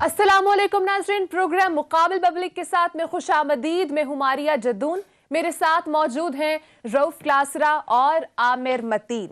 अस्सलामुअलैकुम नाज़रीन, programme मुकाबिल public के साथ में खुशामदीद। मैं हुमारिया जदून, मेरे साथ मौजूद हैं रऊफ क्लासरा और आमिर मतीन।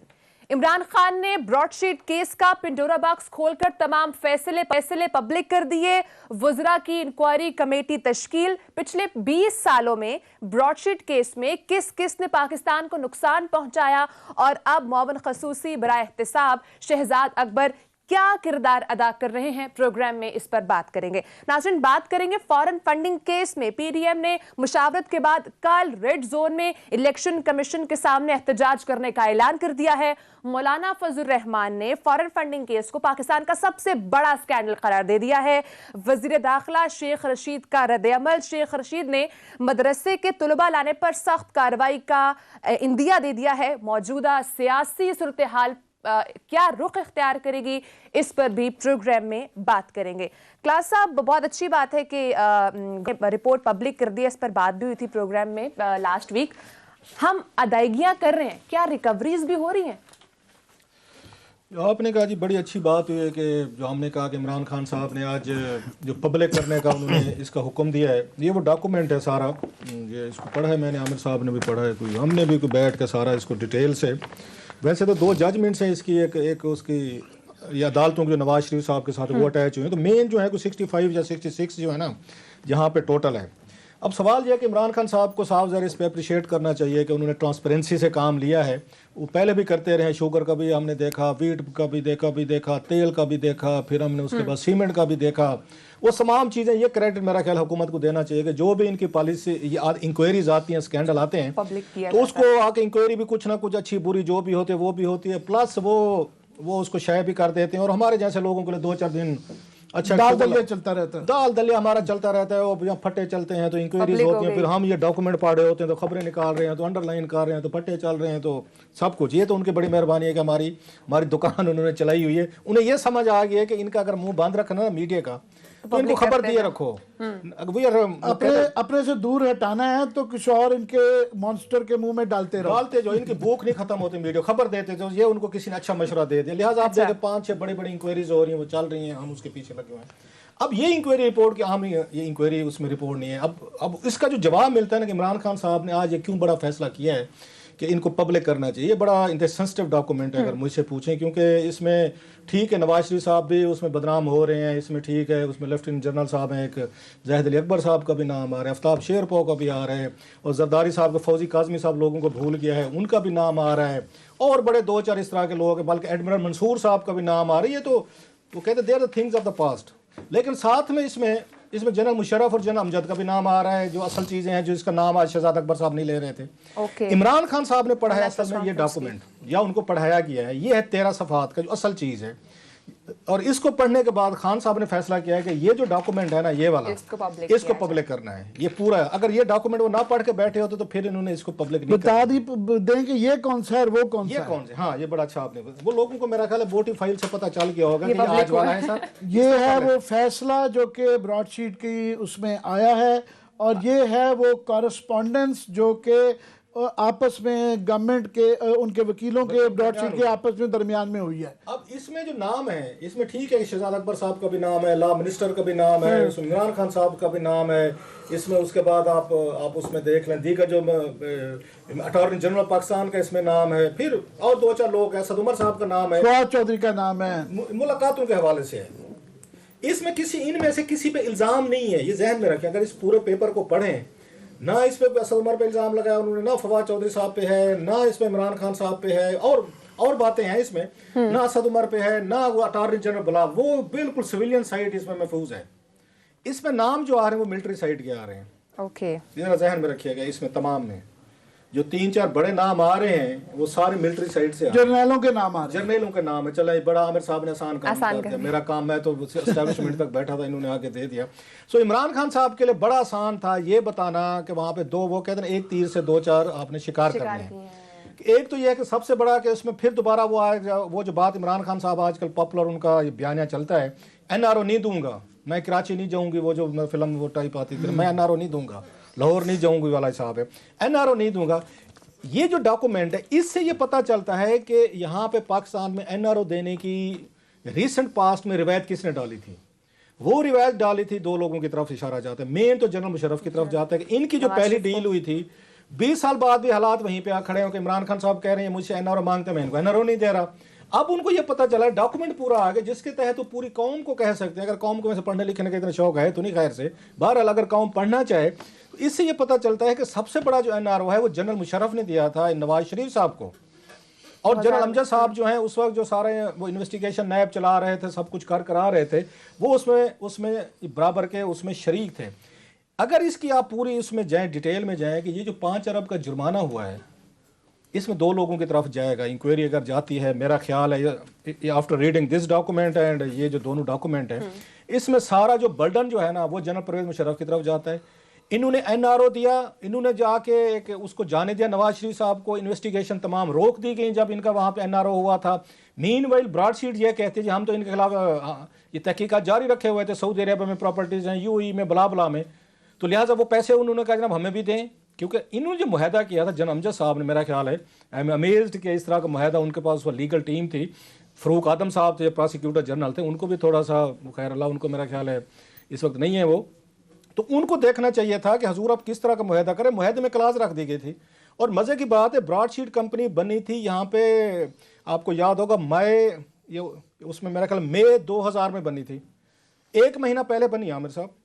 इमरान खान ने ब्रॉडशीट केस का पिंडोरा बॉक्स खोलकर तमाम फैसले पब्लिक कर दिए। वज़रा की इंक्वायरी कमेटी तश्कील। पिछले 20 सालों में ब्रॉडशीट केस में किस किस ने पाकिस्तान को नुकसान पहुंचाया और अब मौवन खसूसी बराए एहतिसाब शहजाद अकबर क्या किरदार अदा कर रहे हैं, प्रोग्राम में इस पर बात करेंगे। नाज़रीन, बात करेंगे फॉरेन फंडिंग केस में पीडीएम ने मुशावरत के बाद कल रेड जोन में इलेक्शन कमीशन के सामने एहतजाज करने का ऐलान कर दिया है। मौलाना फजल रहमान ने फॉरेन फंडिंग केस को पाकिस्तान का सबसे बड़ा स्कैंडल करार दे दिया है। वजीर दाखिला शेख रशीद का रद्द-ए-अमल। शेख रशीद ने मदरसे के तुलबा लाने पर सख्त कार्रवाई का इंदिया दे दिया है। मौजूदा सियासी सूरत हाल क्या रुख इख्तियार करेगी, इस पर भी प्रोग्राम में बात करेंगे। क्लास साहब, बहुत अच्छी बात है कि रिपोर्ट पब्लिक कर दी है, इस पर बात भी हुई थी प्रोग्राम में लास्ट वीक। हम अदायगियां कर रहे हैं, क्या रिकवरीज भी हो रही हैं? आपने कहा जी, बड़ी अच्छी बात हुई है कि जो हमने कहा कि इमरान खान साहब ने आज जो पब्लिक करने का उन्होंने इसका हुक्म दिया है, ये वो डॉक्यूमेंट है सारा। ये इसको पढ़ा है मैंने, आमिर साहब ने भी पढ़ा है, कोई हमने भी कोई बैठ के सारा इसको डिटेल से। वैसे तो 2 जजमेंट्स हैं इसकी, एक उसकी ये अदालतों के जो नवाज शरीफ साहब के साथ वो अटैच हुए हैं, तो मेन जो है कोई 65 या 66 जो है ना यहाँ पे टोटल है। अब सवाल यह है कि इमरान खान साहब को साफ ज़रा इस पर अप्रिशिएट करना चाहिए कि उन्होंने ट्रांसपेरेंसी से काम लिया है। वो पहले भी करते रहे, शुगर का भी हमने देखा, वीट का भी देखा, तेल का भी देखा, फिर हमने उसके बाद सीमेंट का भी देखा। वो तमाम चीज़ें, ये क्रेडिट मेरा ख्याल हुकूमत को देना चाहिए कि जो भी इनकी पॉलिसी इंक्वायरीज आती हैं, स्कैंडल आते हैं, तो उसको आके इंक्वायरी भी कुछ ना कुछ अच्छी बुरी जो भी होती है वो भी होती है, प्लस वो उसको शाये भी कर देते हैं। और हमारे जैसे लोगों के लिए 2-4 दिन अच्छा दाल दलिया चलता रहता है, दाल दलिया हमारा चलता रहता है। और यहाँ फट्टे चलते हैं तो इंक्वायरीज होती हैं, फिर हम ये डॉक्यूमेंट पढ़ रहे होते हैं तो खबरें निकाल रहे हैं, तो अंडरलाइन कर रहे हैं, तो फट्टे चल रहे हैं, तो सब कुछ। ये तो उनकी बड़ी मेहरबानी है कि हमारी दुकान उन्होंने चलाई हुई है। उन्हें ये समझ आ गया है कि इनका अगर मुंह बंद रखना ना मीडिया का, तो इनको खबर दिए रखो। अपने से दूर हटाना है तो कुछ और इनके मॉन्स्टर के मुंह में डालते जो इनकी भूख नहीं खत्म होती, मीडिया खबर देते जो ये उनको किसी ने अच्छा मशवरा दे दिया। लिहाजा आप देखें 5-6 बड़ी इंक्वायरीज हो रही हैं, वो चल रही हैं, हम उसके पीछे लगे हुए हैं। अब ये इंक्वायरी रिपोर्ट की हम ये इंक्वायरी उसमें रिपोर्ट नहीं है। अब इसका जो जवाब मिलता है ना कि इमरान खान साहब ने आज ये क्यों बड़ा फैसला किया है कि इनको पब्लिक करना चाहिए, ये बड़ा सेंसिटिव डॉक्यूमेंट है अगर मुझसे पूछें, क्योंकि इसमें ठीक है नवाज शरीफ साहब भी उसमें बदनाम हो रहे हैं, इसमें ठीक है, उसमें लेफ्टिनेंट जनरल साहब हैं, एक ज़ाहिद अली अकबर साहब का भी नाम आ रहा है, आफ्ताब शेरपो का भी आ रहा है, और जरदारी साहब का, फौजी काजमी साहब लोगों को भूल गया है, उनका भी नाम आ रहा है, और बड़े 2-4 इस तरह के लोग हैं, बल्कि एडमिरल मंसूर साहब का भी नाम आ रहा है। ये तो वो कहते they are the things of the past. लेकिन साथ में इसमें जनरल मुशर्रफ और जनरल अमजद का भी नाम आ रहा है, जो असल चीज़ें हैं, जो इसका नाम आज शहजाद अकबर साहब नहीं ले रहे थे। इमरान खान साहब ने पढ़ाया असल में ये डॉक्यूमेंट, या उनको पढ़ाया गया है, ये है 13 सफ़हात का जो असल चीज़ है। और इसको पढ़ने के बाद खान साहब ने फैसला किया है कि ये जो डॉक्यूमेंट है ना, ये वाला इसको पब्लिक करना है, ये पूरा है। अगर ये डॉक्यूमेंट वो ना पढ़ के बैठे होते तो फिर इन्होंने इसको पब्लिक नहीं बता दी दें कि ये कौन सा है और वो कौन सा है। हाँ, ये बड़ा अच्छा आपने, वो लोगों को मेरा ख्याल है वोटिंग फाइल से पता चल गया होगा कि ये आज वाला है सर। ये है वो फैसला जो कि ब्रॉडशीट की उसमें आया है, और ये है वो कॉरेस्पॉन्डेंस जो कि आपस में गवर्नमेंट के उनके वकीलों के ब्रॉडशीट के आपस में दरमियान में हुई है। अब इसमें जो नाम है, इसमें ठीक है शहजाद अकबर साहब का भी नाम है, लॉ मिनिस्टर का भी नाम है, इमरान खान साहब का भी नाम है इसमें। उसके बाद आप उसमें देख लें दीगर जो अटॉर्नी जनरल पाकिस्तान का इसमें नाम है, फिर और 2-4 लोग हैं, असद उमर साहब का नाम है, फवाद चौधरी का नाम है, मुलाकातों के हवाले से है। इसमें इनमें से किसी पे इल्जाम नहीं है, ये जहन में रखें। अगर इस पूरे पेपर को पढ़ें, ना इस पे असद उमर पे इल्ज़ाम लगाया उन्होंने, ना फवाद चौधरी साहब पे है, ना इसमें इमरान खान साहब पे है, और बातें हैं इसमें, ना असद उमर पे है, ना वो अटॉर्नी जनरल बुला, वो बिल्कुल सिविलियन साइट इसमें महफूज है। इसमें नाम जो आ रहे हैं वो मिलिट्री साइट के आ रहे हैं। ओके, जरा जहन में रखिएगा, इसमें तमाम में जो 3-4 बड़े नाम आ रहे हैं वो सारे मिलिट्री साइड से, जर्नलों के नाम आ रहे हैं, जर्नलों के नाम है। चला बड़ा आमिर साहब ने आसान काम कर दिया, मेरा काम, मैं तो एस्टैब्लिशमेंट तक बैठा था, इन्होंने आके दे दिया। सो इमरान खान साहब के लिए बड़ा आसान था ये बताना कि वहाँ पे वो कहते हैं एक तीर से 2-4 आपने शिकार करने हैं। एक तो यह है कि सबसे बड़ा कि उसमें फिर दोबारा वो जो बात इमरान खान साहब आजकल पॉपुलर उनका ये बयानिया चलता है, NRO नहीं दूंगा, मैं कराची नहीं जाऊंगी, वो जो फिल्म वो टाइप आती थी, मैं NRO नहीं दूंगा, लाहौर नहीं जाऊंगी वाला हिसाब है, NRO नहीं दूंगा। ये जो डॉक्यूमेंट है, इससे ये पता चलता है कि यहाँ पे पाकिस्तान में NRO देने की रिसेंट पास्ट में रिवायत किसने डाली थी। वो रिवायत डाली थी, 2 लोगों की तरफ इशारा जाता है, मेन तो जनरल मुशर्रफ की तरफ जाता है कि इनकी जो पहली डील हुई थी 20 साल बाद भी हालात वहीं पे आ खड़े हो कि इमरान खान साहब कह रहे हैं मुझसे एनआरओ मांगते, मैं इनको एनआरओ नहीं दे रहा। अब उनको ये पता चला, डॉक्यूमेंट पूरा आ गया जिसके तहत तो पूरी कौम को कह सकते हैं, अगर कौम को वैसे पढ़ने लिखने का इतना शौक है तो नहीं, खैर से बहरहाल अगर कौम पढ़ना चाहे तो इससे ये पता चलता है कि सबसे बड़ा जो एनआरओ है वो जनरल मुशर्रफ ने दिया था नवाज शरीफ साहब को। और जनरल अमजद साहब जो हैं उस वक्त जो सारे वो इन्वेस्टिगेशन नैब चला रहे थे, सब कुछ करा रहे थे, वो उसमें बराबर के उसमें शरीक थे। अगर इसकी आप पूरी उसमें जाएं, डिटेल में जाएं कि ये जो 5 अरब का जुर्माना हुआ है इसमें 2 लोगों की तरफ जाएगा। इंक्वायरी अगर जाती है, मेरा ख्याल है after reading this document and ये जो दोनों डॉक्यूमेंट हैं, इसमें सारा जो बर्डन जो है ना वो जनरल परवेज मुशर्रफ की तरफ जाता है। इन्होंने एनआरओ दिया, इन्होंने जाके एक उसको जाने दिया नवाज शरीफ साहब को, इन्वेस्टिगेशन तमाम रोक दी गई जब इनका वहाँ पे एनआरओ हुआ था। मीनवाइल ब्रॉडशीट ये कहते हैं हम तो इनके खिलाफ ये तहकीकात जारी रखे हुए थे, सऊदी अरेबिया में प्रॉपर्टीज़ हैं, यूएई में, बला बला में, तो लिहाजा वो पैसे उन्होंने कहा जनाब हमें भी दें, क्योंकि इन्होंने जो मुआहदा किया था जनरल अमजद साहब ने, मेरा ख्याल है आई एम अमेज्ड कि इस तरह का मुआहदा उनके पास वो लीगल टीम थी। फ़रूक आदम साहब थे प्रोसिक्यूटर जनरल थे, उनको भी थोड़ा सा खैर अल्लाह उनको मेरा ख्याल है इस वक्त नहीं है वो, तो उनको देखना चाहिए था कि हजूर आप किस तरह का मुआहदा करें। मुआहदे में क्लास रख दी गई थी। और मज़े की बात है ब्रॉडशीट कंपनी बनी थी यहाँ पे, आपको याद होगा ये उसमें मेरा ख्याल मई 2000 में बनी थी, 1 महीना पहले बनी आमिर साहब,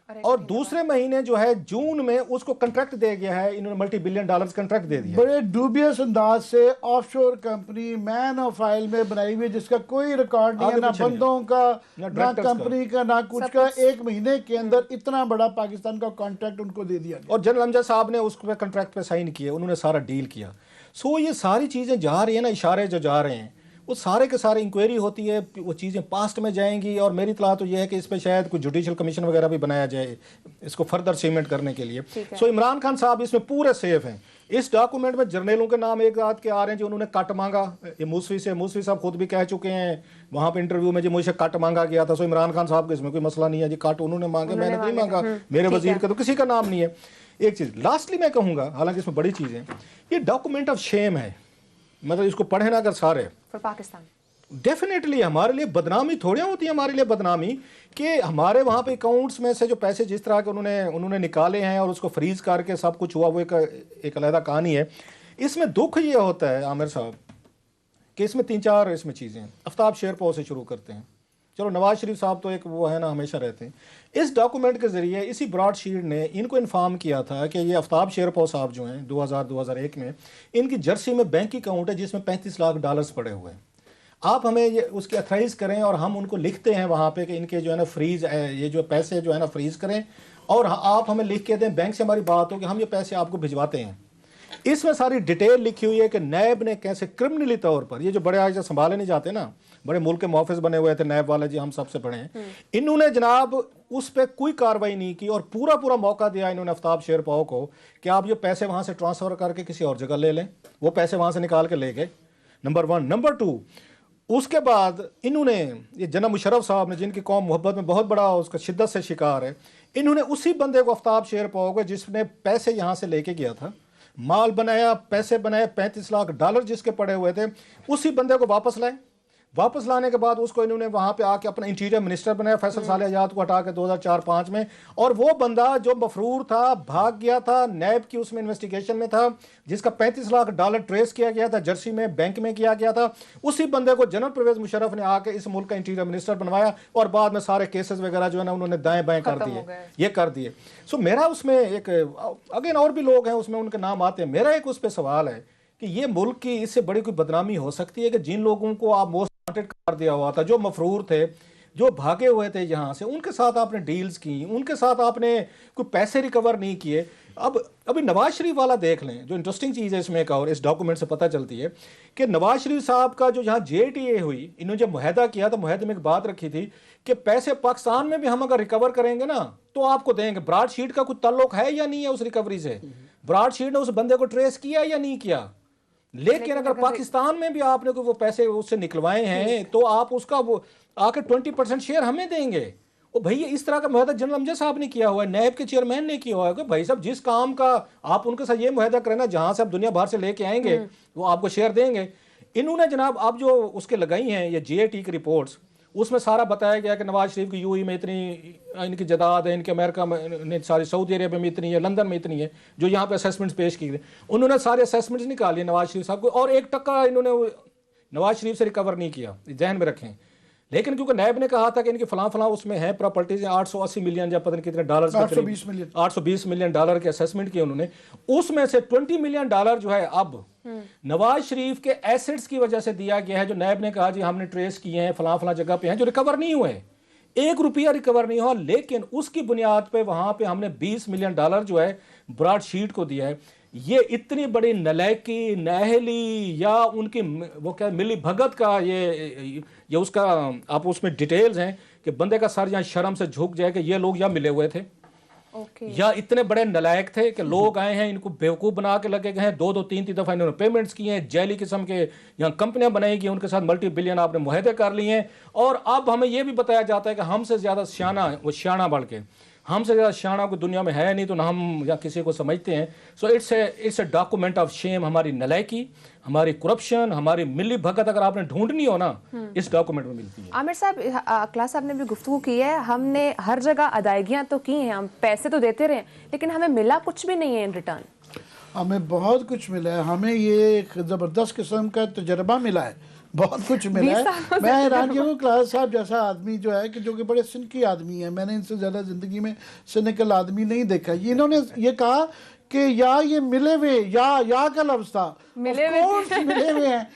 और दूसरे महीने जो है जून में उसको कॉन्ट्रैक्ट दे गया है, इन्होंने $multi-billion कॉन्ट्रैक्ट दे दिया। बड़े डूबियस अंदाज से offshore company man of file में बनाई हुई जिसका कोई रिकॉर्ड नहीं है, ना बंदों का, ना कंपनी का, ना कुछ का। 1 महीने के अंदर इतना बड़ा पाकिस्तान का कॉन्ट्रैक्ट उनको दे दिया। और जनरल अमजद साहब ने उस कॉन्ट्रैक्ट पे साइन किए, उन्होंने सारा डील किया। सो ये सारी चीज़ें जा रही है ना, इशारे जो जा रहे हैं वो सारे के सारे इंक्वायरी होती है, वो चीज़ें पास्ट में जाएंगी। और मेरी इत्तला तो ये है कि इस पर शायद कोई जुडिशल कमीशन वगैरह भी बनाया जाए इसको फर्दर सीमेंट करने के लिए। सो इमरान खान साहब इसमें पूरे सेफ हैं। इस डॉक्यूमेंट में जर्नलों के नाम एक रात के आ रहे हैं जो उन्होंने कट मांगा ये मूसवी से। मूसवी साहब खुद भी कह चुके हैं वहाँ पे इंटरव्यू में जी मुझे कट मांगा गया था। सो इमरान खान साहब के इसमें कोई मसला नहीं है जी, कट उन्होंने मांगे, मैंने नहीं मांगा, मेरे वजीर का तो किसी का नाम नहीं है। एक चीज़ लास्टली मैं कहूँगा, हालांकि इसमें बड़ी चीज़ है, ये डॉक्यूमेंट ऑफ शेम है, मतलब इसको पढ़े ना अगर सारे पाकिस्तान डेफिनेटली हमारे लिए बदनामी थोड़ी होती है, हमारे लिए बदनामी कि हमारे वहाँ पे अकाउंट्स में से जो पैसे जिस तरह के उन्होंने निकाले हैं और उसको फ्रीज करके सब कुछ हुआ, वो एक अलग कहानी है। इसमें दुख ये होता है आमिर साहब कि इसमें 3-4 इसमें चीज़ें हैं। आफ्ताब शेरपो से शुरू करते हैं। चलो नवाज शरीफ साहब तो एक वो है ना, हमेशा रहते हैं। इस डॉक्यूमेंट के ज़रिए इसी ब्रॉडशीट ने इनको इन्फॉर्म किया था कि ये आफ्ताब शेरपो साहब जो हैं 2000-2001 में इनकी जर्सी में बैंक अकाउंट है जिसमें $35 लाख पड़े हुए हैं। आप हमें ये उसकी अथराइज़ करें और हम उनको लिखते हैं वहाँ पे कि इनके जो है ना फ्रीज ये जो पैसे जो है ना फ्रीज करें, और आप हमें लिख के दें, बैंक से हमारी बात हो कि हम ये पैसे आपको भिजवाते हैं। इसमें सारी डिटेल लिखी हुई है कि नैब ने कैसे क्रिमिनली तौर पर, ये जो बड़े आज संभाले नहीं जाते ना, बड़े मुल्क के मुआफिज बने हुए थे नैब वाले जी, हम सबसे बड़े हैं, इन्होंने जनाब उस पर कोई कार्रवाई नहीं की और पूरा मौका दिया इन्होंने आफ्ताब शेरपाओ को कि आप ये पैसे वहाँ से ट्रांसफ़र करके किसी और जगह ले लें। वो पैसे वहाँ से निकाल के ले गए, नंबर 1। नंबर 2, उसके बाद इन्होंने ये जनरल मुशर्रफ साहब ने, जिनकी कौम मोहब्बत में बहुत बड़ा उसका शिद्दत से शिकार है, इन्होंने उसी बंदे को आफ्ताब शेरपाओ को जिसने पैसे यहाँ से लेके गया था, माल बनाया, पैसे बनाए, $35 लाख जिसके पड़े हुए थे, उसी बंदे को वापस लाए। वापस लाने के बाद उसको इन्होंने वहाँ पे आके अपना इंटीरियर मिनिस्टर बनाया, फैसल साले आजाद को हटा के 2004-05 में। और वो बंदा जो मफरूर था, भाग गया था, नैब की उसमें इन्वेस्टिगेशन में था, जिसका $35 लाख ट्रेस किया गया था, जर्सी में बैंक में किया गया था, उसी बंदे को जनरल परवेज मुशर्रफ ने आके इस मुल्क का इंटीरियर मिनिस्टर बनवाया और बाद में सारे केसेस वगैरह जो है ना उन्होंने दाएँ बाएँ कर दिए, ये कर दिए। सो मेरा उसमें एक अगेन और भी लोग हैं उसमें, उनके नाम आते हैं। मेरा एक उस पर सवाल है कि ये मुल्क की इससे बड़ी कोई बदनामी हो सकती है कि जिन लोगों को आप मोस्ट वांटेड कर दिया हुआ था, जो मफरूर थे, जो भागे हुए थे यहाँ से, उनके साथ आपने डील्स की, उनके साथ आपने कोई पैसे रिकवर नहीं किए। अब अभी नवाज शरीफ वाला देख लें, जो इंटरेस्टिंग चीज़ है इसमें एक और इस डॉक्यूमेंट से पता चलती है कि नवाज शरीफ साहब का जो यहाँ JTA हुई, इन्होंने जब मुआहदा किया तो मुआहदे में एक बात रखी थी कि पैसे पाकिस्तान में भी हम अगर रिकवर करेंगे ना तो आपको देंगे। ब्रॉडशीट का कुछ ताल्लुक है या नहीं है उस रिकवरी से? ब्रॉडशीट ने उस बंदे को ट्रेस किया या नहीं किया? लेकिन अगर पाकिस्तान में भी आपने कोई वो पैसे उससे निकलवाए हैं तो आप उसका वो आके 20% शेयर हमें देंगे। और भैया इस तरह का मुआहदा जनरल अमजद साहब ने किया हुआ है, नैब के चेयरमैन ने किया हुआ है कि भाई साहब जिस काम का आप उनके साथ ये मुआहदा करें ना, जहाँ से आप दुनिया भर से लेके आएंगे वो आपको शेयर देंगे। इन्होंने जनाब अब जो उसके लगाई हैं ये JAT की रिपोर्ट्स, उसमें सारा बताया गया कि नवाज शरीफ की यूएई में इतनी इनकी जायदाद है, इनके अमेरिका में सारी सऊदी अरेबिया में इतनी है, लंदन में इतनी है, जो यहाँ पे असेसमेंट्स पेश की गई। उन्होंने सारे असेसमेंट्स निकाले नवाज शरीफ साहब को, और 1% इन्होंने नवाज शरीफ से रिकवर नहीं किया, जहन में रखें। लेकिन क्योंकि नैब ने कहा था कि इनकी फलां उसमें है प्रॉपर्टीज, 880 मिलियन या पता नहीं कितने डॉलर, 820 मिलियन डॉलर के असेसमेंट किए उन्होंने। उसमें से 20 मिलियन डॉलर जो है अब नवाज शरीफ के एसेट्स की वजह से दिया गया है, जो नैब ने कहा जी हमने ट्रेस किए हैं, फलां जगह पे हैं, जो रिकवर नहीं हुए, 1 रुपया रिकवर नहीं हुआ। लेकिन उसकी बुनियाद पे वहां पे हमने 20 मिलियन डॉलर जो है ब्रॉडशीट को दिया है। ये इतनी बड़ी नलायकी, नाहली या उनकी वो क्या मिली भगत का ये उसका आप उसमें डिटेल्स हैं कि बंदे का सर यहाँ शर्म से झुक जाए कि ये लोग यहाँ मिले हुए थे। या इतने बड़े नलायक थे कि लोग आए हैं, इनको बेवकूफ़ बना के लगे गए हैं, 2-3 दफ़ा इन्होंने पेमेंट्स किए हैं, जैली किस्म के यहाँ कंपनियां बनाई गई, उनके साथ मल्टी बिलियन आपने मुआहदे कर लिए हैं। और अब हमें यह भी बताया जाता है कि हमसे ज़्यादा सियाना, वो सियाना बढ़ के हमसे ज़्यादा सियाना कोई दुनिया में है नहीं, तो ना हम या किसी को समझते हैं। So it's a document of shame. हमारी नलायकी, हमारी करप्शन, हमारी मिली भगत अगर आपने ढूंढनी हो ना, इस डॉक्यूमेंट में मिलती है। आमिर साहब, अखलाक साहब ने भी गुफ्तगू की है, हमने हर जगह अदायगियाँ तो की हैं, हम पैसे तो देते रहे, लेकिन हमें मिला कुछ भी नहीं है इन रिटर्न। हमें बहुत कुछ मिला है, हमें ये एक ज़बरदस्त किस्म का तजर्बा मिला है, बहुत कुछ मिला है। मैं हैरान क्यों, क्लास साहब जैसा आदमी जो है कि जो कि बड़े सिनकी आदमी है, मैंने इनसे ज़्यादा ज़िंदगी में सिनिकल आदमी नहीं देखा। ये इन्होंने ये कहा कि या ये मिले हुए या का लफ्ज़ था, मिले हुए हैं।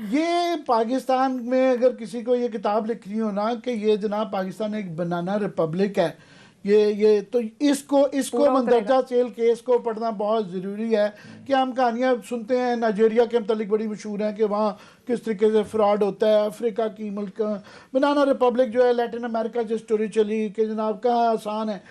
ये पाकिस्तान में अगर किसी को ये किताब लिखनी हो ना कि ये जनाब पाकिस्तान एक बनाना रिपब्लिक है, ये तो इसको मंदरजा सेल केस को पढ़ना बहुत ज़रूरी है। कि हम कहानियाँ सुनते हैं नाइजीरिया के मतलब बड़ी मशहूर हैं कि वहाँ किस तरीके से फ्रॉड होता है, अफ्रीका की मुल्क बनाना रिपब्लिक जो है, लैटिन अमेरिका जो स्टोरी चली कि जनाब कहाँ आसान है।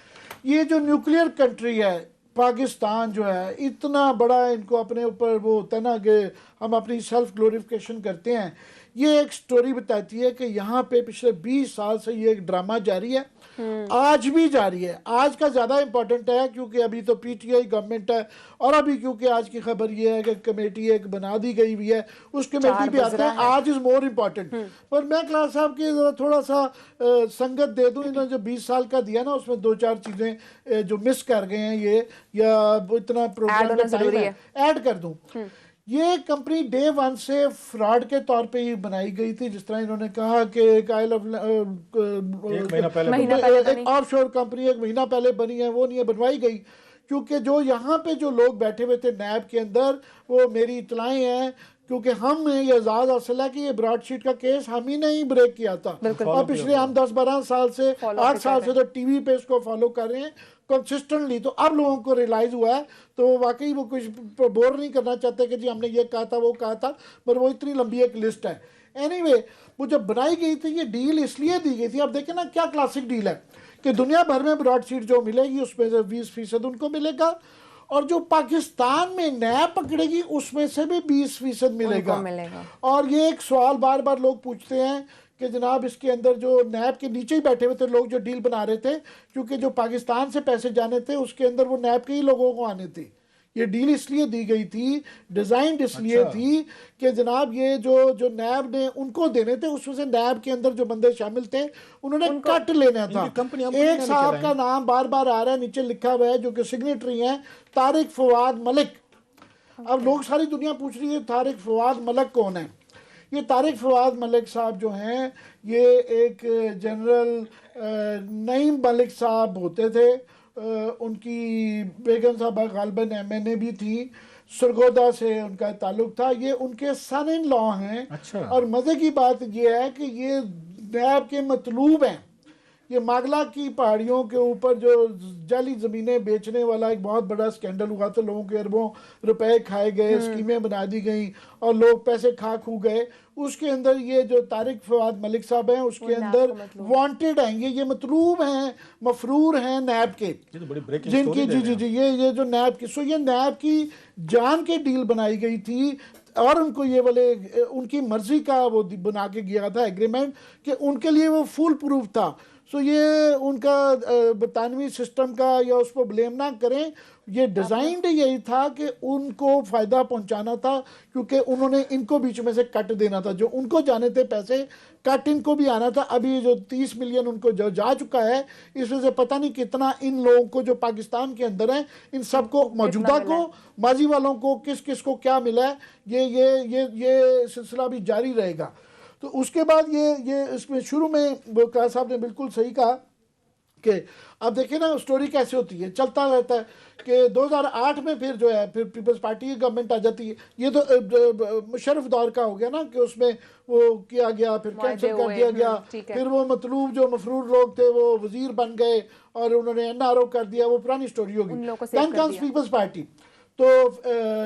ये जो न्यूक्लियर कंट्री है पाकिस्तान जो है, इतना बड़ा इनको अपने ऊपर वो होता है ना कि हम अपनी सेल्फ ग्लोरिफिकेशन करते हैं। ये एक स्टोरी बताती है कि यहाँ पे पिछले 20 साल से ये एक ड्रामा जारी है, आज भी जारी है। आज का ज़्यादा इम्पोर्टेंट है क्योंकि अभी तो पीटीआई गवर्नमेंट है, और अभी क्योंकि आज की खबर ये है कि कमेटी एक बना दी गई हुई है, उस कमेटी पे आते हैं, आज इज़ मोर इम्पोर्टेंट। पर मैं क्लास साहब की ज़रा थोड़ा सा संगत दे दूँ, इन्होंने जो 20 साल का दिया ना, उसमें 2-4 चीज़ें जो मिस कर गए हैं ये, या इतना प्रोग्राम ऐड कर दूँ। ये कंपनी डे 1 से फ्रॉड के तौर पे ही बनाई गई थी। जिस तरह इन्होंने कहा कि एक ऑफशोर कंपनी 1 महीना पहले बनी है, वो नहीं है, बनवाई गई। क्योंकि जो यहाँ पे जो लोग बैठे हुए थे नैब के अंदर, वो मेरी इतलाएं हैं क्योंकि हम ये एजाज़ हासिल है कि ये ब्रॉडशीट का केस हम ही नहीं ब्रेक किया था, और पिछले हम 10-12 साल से 8 साल से तो टीवी पे इसको फॉलो कर रहे हैं कंसिस्टेंटली। तो अब लोगों को रियलाइज़ हुआ है, तो वाकई वो कुछ बोर नहीं करना चाहते कि जी हमने ये कहा था वो कहा था, पर वो इतनी लंबी एक लिस्ट है। एनीवे, वो जब बनाई गई थी ये डील इसलिए दी गई थी, अब देखें ना क्या क्लासिक डील है कि दुनिया भर में ब्रॉडशीट जो मिलेगी उसमें से 20% उनको मिलेगा, और जो पाकिस्तान में नैब पकड़ेगी उसमें से भी 20% मिलेगा। और ये एक सवाल बार बार लोग पूछते हैं कि जनाब इसके अंदर जो नैब के नीचे ही बैठे हुए थे लोग जो डील बना रहे थे, क्योंकि जो पाकिस्तान से पैसे जाने थे उसके अंदर वो नैब के ही लोगों को आने थे। ये डील इसलिए दी गई थी, डिज़ाइन इसलिए थी कि जनाब ये जो नैब ने उनको देने थे, उसमें से नैब के अंदर जो बंदे शामिल थे उन्होंने कट लेना था। एक साहब का नाम बार बार आ रहा है, नीचे लिखा हुआ है, जो कि सिग्नेटरी हैं, तारिक फवाद मलिक। अब लोग सारी दुनिया पूछ रही है तारिक फवाद मलिक कौन है। ये तारिक फवाद मलिक साहब जो हैं, ये एक जनरल नईम मलिक साहब होते थे, उनकी बेगम साहबा गालिबन MNA भी थी, सरगोदा से उनका ताल्लुक था। ये उनके सन इन लॉ हैं। और मज़े की बात ये है कि ये नैब के मतलूब हैं। ये मागला की पहाड़ियों के ऊपर जो जाली ज़मीनें बेचने वाला एक बहुत बड़ा स्कैंडल हुआ था, लोगों के अरबों रुपए खाए गए, स्कीमें बना दी गई और लोग पैसे खा खू गए। उसके अंदर ये जो तारिक फवाद मलिक साहब हैं उसके अंदर वांटेड हैं, ये मतलूब हैं, मफरूर हैं नैब के, जिनकी जी ये जो नैब की ये नैब की जान के डील बनाई गई थी। और उनको ये वाले उनकी मर्जी का वो बना के गया था एग्रीमेंट कि उनके लिए वो फुल प्रूफ था। सो ये उनका बरतानवी सिस्टम का या उस पर ब्लेम ना करें, ये डिज़ाइंड यही था कि उनको फ़ायदा पहुंचाना था, क्योंकि उन्होंने इनको बीच में से कट देना था, जो उनको जाने थे पैसे कट इनको भी आना था। अभी जो 30 मिलियन उनको जो जा चुका है, इसमें से पता नहीं कितना इन लोगों को जो पाकिस्तान के अंदर हैं, इन सबको, मौजूदा को, माजी वालों को, किस किस को क्या मिला है, ये सिलसिला भी जारी रहेगा। तो उसके बाद ये इसमें शुरू में वकार साहब ने बिल्कुल सही कहा कि अब देखिए ना स्टोरी कैसे होती है, चलता रहता है कि 2008 में फिर जो है फिर पीपल्स पार्टी की गवर्नमेंट आ जाती है। ये तो मुशर्रफ दौर का हो गया ना कि उसमें वो किया गया, फिर कैंसिल कर दिया गया, फिर वो मतलूब जो मफरूर लोग थे वो वजीर बन गए और उन्होंने NRO कर दिया, वो पुरानी स्टोरी होगी। Then comes people's party. तो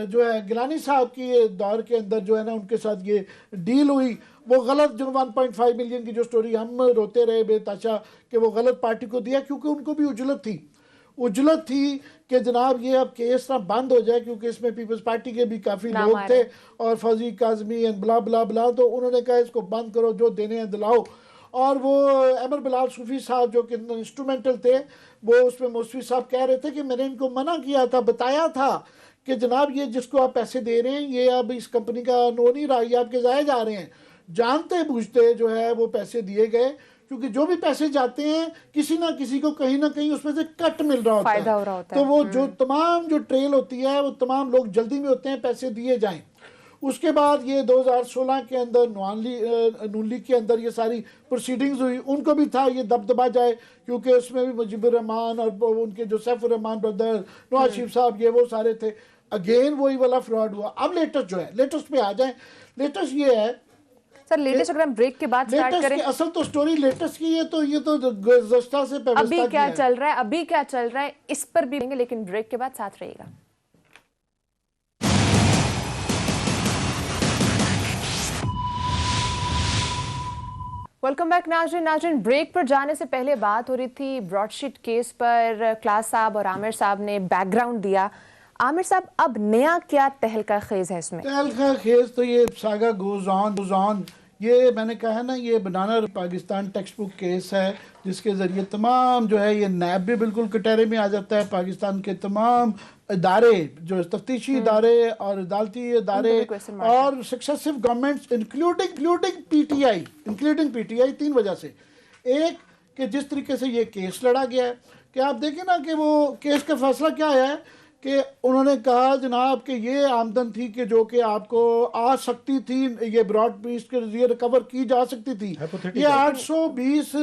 जो है गिलानी साहब की दौर के अंदर जो है ना उनके साथ ये डील हुई, वो गलत जो 1.5 मिलियन की जो स्टोरी हम रोते रहे बेताशा कि वो गलत पार्टी को दिया, क्योंकि उनको भी उजलत थी कि जनाब ये अब केस ना बंद हो जाए, क्योंकि इसमें पीपल्स पार्टी के भी काफ़ी लोग थे और फौजी काजमी एंड ब्ला ब्ला ब्ला। तो उन्होंने कहा इसको बंद करो, जो देने हैं दिलाओ। और वो अमर बिलाल सूफी साहब जो कि इंस्ट्रूमेंटल थे, वो उसमें मौसवी साहब कह रहे थे कि मैंने इनको मना किया था, बताया था कि जनाब ये जिसको आप पैसे दे रहे हैं ये अब इस कंपनी का नो नहीं रहा, ये आपके ज़ाये जा रहे हैं। जानते बूझते जो है वो पैसे दिए गए, क्योंकि जो भी पैसे जाते हैं किसी ना किसी को कहीं ना कहीं उसमें से कट मिल रहा होता है। तो वो जो तमाम जो ट्रेल होती है वो तमाम लोग जल्दी में होते हैं पैसे दिए जाएं। उसके बाद ये 2016 के अंदर नून लीग के अंदर ये सारी प्रोसीडिंग्स हुई, उनको भी था ये दबदबा जाए, क्योंकि उसमें भी मुजीबुर रहमान और उनके जो सैफुर रहमान ब्रदर, नवाज शरीफ साहब, ये वो सारे थे। अगेन वही वाला फ्रॉड हुआ। अब लेटेस्ट जो है, लेटेस्ट पे आ जाए। लेटेस्ट ये है सर, लेटेस्ट अगर हम ब्रेक के बाद स्टार्ट करें, असल तो स्टोरी लेटेस्ट की है, तो ये तो गुज़श्ता से अभी क्या चल रहा है इस पर भी, लेकिन ब्रेक के बाद साथ रहिएगा। वेलकम बैक नाज़रीन। ब्रेक पर जाने से पहले बात हो रही थी ब्रॉडशीट केस पर। क्लास साहब और आमिर साहब ने बैकग्राउंड दिया। आमिर साहब, अब नया क्या तहलका खेज है इसमें? तहलका खेज तो ये सागा गोज ऑन। ये मैंने कहा ना, ये बनाना पाकिस्तान टेक्स्ट बुक केस है, जिसके ज़रिए तमाम जो है ये नैब भी बिल्कुल कटहरे में आ जाता है। पाकिस्तान के तमाम इदारे, जो तफ्तीशी इदारे और अदालती इदारे और सक्सेसिव गवर्नमेंट्स इंक्लूडिंग पीटीआई 3 वजह से। एक कि जिस तरीके से ये केस लड़ा गया है, कि आप देखें ना कि वो केस का फैसला क्या है कि उन्होंने कहा जनाब कि ये आमदन थी कि जो कि आपको आ सकती थी, ये ब्रॉड पीस के जरिए रिकवर की जा सकती थी। ये 820